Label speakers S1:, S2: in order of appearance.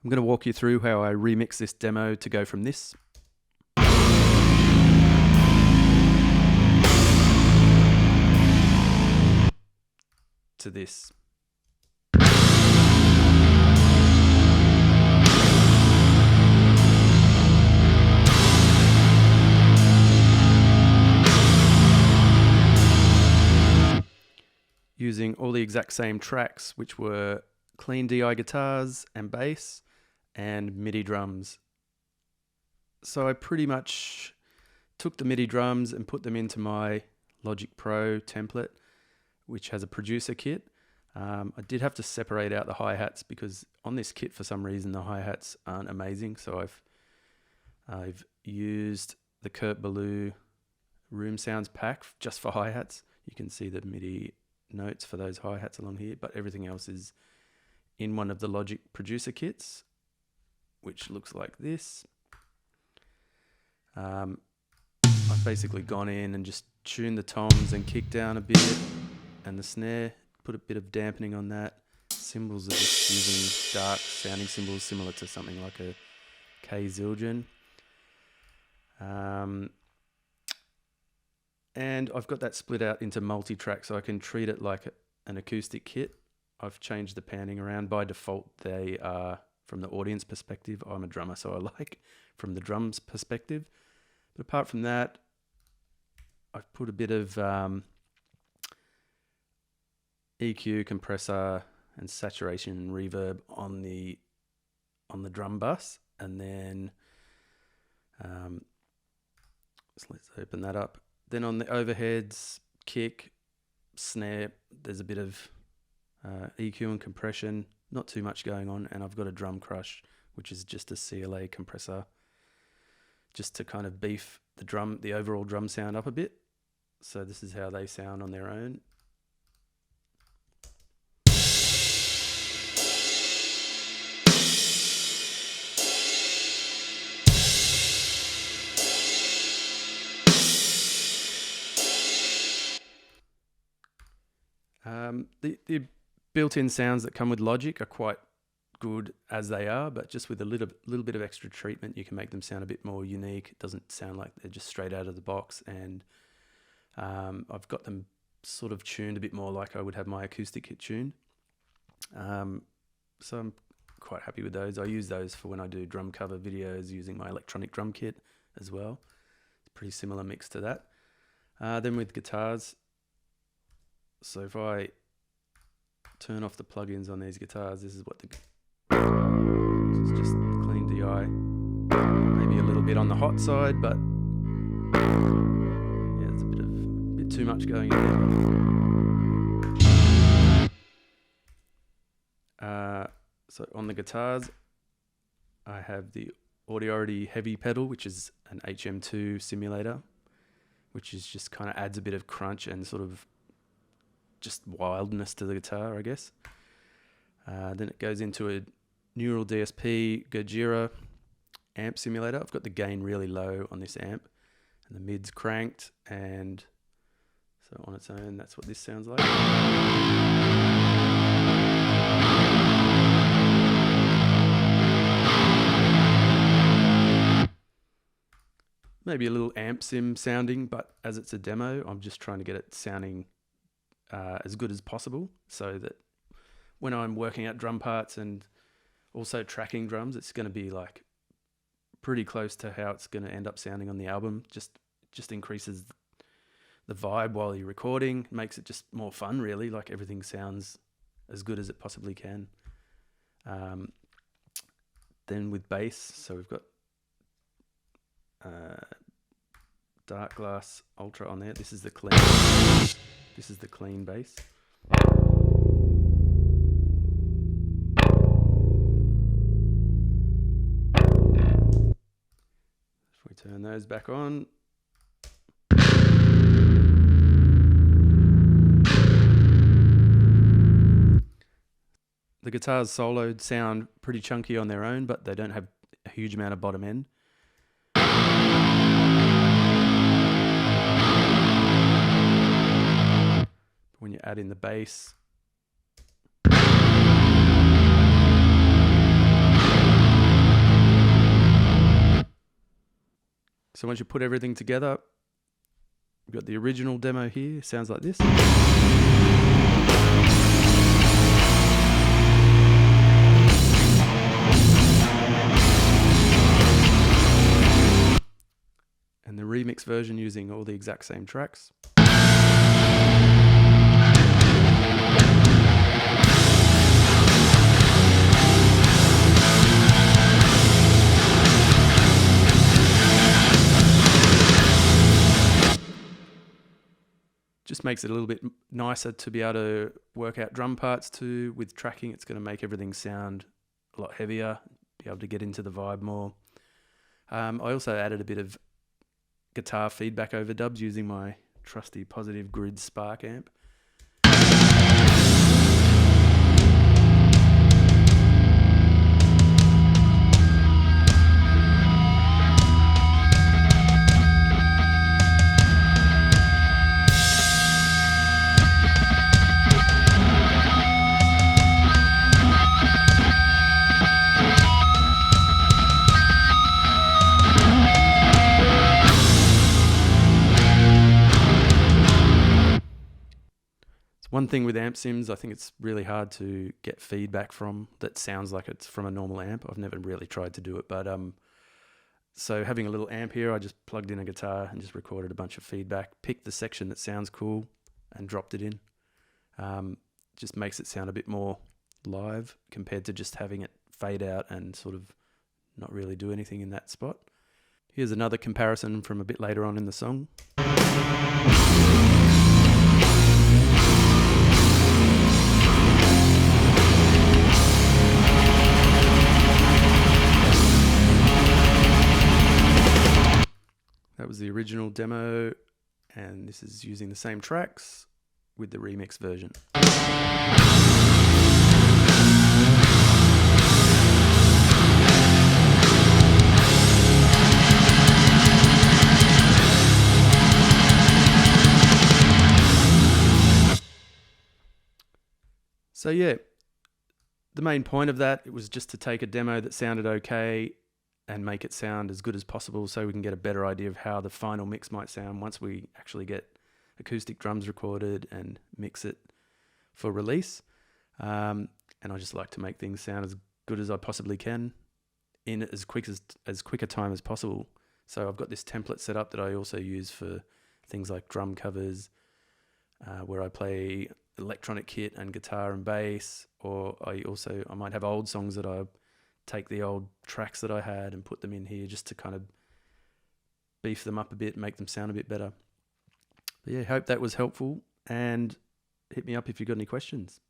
S1: I'm going to walk you through how I remix this demo to go from this to this. Using all the exact same tracks, which were clean DI guitars and bass and MIDI drums. So I pretty much took the MIDI drums and put them into my Logic Pro template, which has a producer kit. I did have to separate out the hi-hats because on this kit for some reason the hi-hats aren't amazing, so I've used the Kurt Ballou Room Sounds pack just for hi-hats. You can see the MIDI notes for those hi-hats along here, but everything else is in one of the Logic producer kits, which looks like this. I've basically gone in and just tuned the toms and kicked down a bit, and the snare, put a bit of dampening on that. Cymbals are just using dark sounding cymbals similar to something like a K Zildjian. And I've got that split out into multi-track so I can treat it like an acoustic kit. I've changed the panning around. By default, they are from the audience perspective. I'm a drummer, so I like from the drums perspective. But apart from that, I've put a bit of EQ, compressor, and saturation and reverb on the drum bus. And then so let's open that up. Then on the overheads, kick, snare, there's a bit of EQ and compression, not too much going on, and I've got a drum crush, which is just a CLA compressor, just to kind of beef the overall drum sound up a bit. So this is how they sound on their own. The built-in sounds that come with Logic are quite good as they are, but just with a little bit of extra treatment, you can make them sound a bit more unique. It doesn't sound like they're just straight out of the box, and I've got them sort of tuned a bit more like I would have my acoustic kit tuned. So I'm quite happy with those. I use those for when I do drum cover videos using my electronic drum kit as well. It's a pretty similar mix to that. Then with guitars, so if I turn off the plugins on these guitars, this is what it's just clean DI. Maybe a little bit on the hot side, but yeah, there's a bit too much going in. So on the guitars, I have the Audiority Heavy Pedal, which is an HM2 simulator, which is just kind of adds a bit of crunch and sort of just wildness to the guitar, I guess. Then it goes into a Neural DSP Gojira amp simulator. I've got the gain really low on this amp, and the mid's cranked, and so on its own, that's what this sounds like. Maybe a little amp sim sounding, but as it's a demo, I'm just trying to get it sounding as good as possible, so that when I'm working out drum parts and also tracking drums, it's going to be like pretty close to how it's going to end up sounding on the album. Just increases the vibe while you're recording, makes it just more fun, really. Like everything sounds as good as it possibly can. Then with bass, so we've got Darkglass Ultra on there. This is the clean bass. If we turn those back on, the guitars soloed sound pretty chunky on their own, but they don't have a huge amount of bottom end. When you add in the bass, So once you put everything together, we've got the original demo here, sounds like this. And the remix version using all the exact same tracks. Just makes it a little bit nicer to be able to work out drum parts too. With tracking, it's going to make everything sound a lot heavier, be able to get into the vibe more. I also added a bit of guitar feedback overdubs using my trusty Positive Grid Spark amp. One thing with amp sims, I think it's really hard to get feedback from that sounds like it's from a normal amp. I've never really tried to do it, but so having a little amp here, I just plugged in a guitar and just recorded a bunch of feedback, picked the section that sounds cool and dropped it in. Just makes it sound a bit more live compared to just having it fade out and sort of not really do anything in that spot. Here's another comparison from a bit later on in the song. That was the original demo, and this is using the same tracks with the remix version. So yeah, the main point of that, it was just to take a demo that sounded okay and make it sound as good as possible so we can get a better idea of how the final mix might sound once we actually get acoustic drums recorded and mix it for release. And I just like to make things sound as good as I possibly can in as quick a time as possible. So I've got this template set up that I also use for things like drum covers, where I play electronic kit and guitar and bass, or I might have old songs that I take the old tracks that I had and put them in here just to kind of beef them up a bit, make them sound a bit better. But yeah, hope that was helpful, and hit me up if you've got any questions.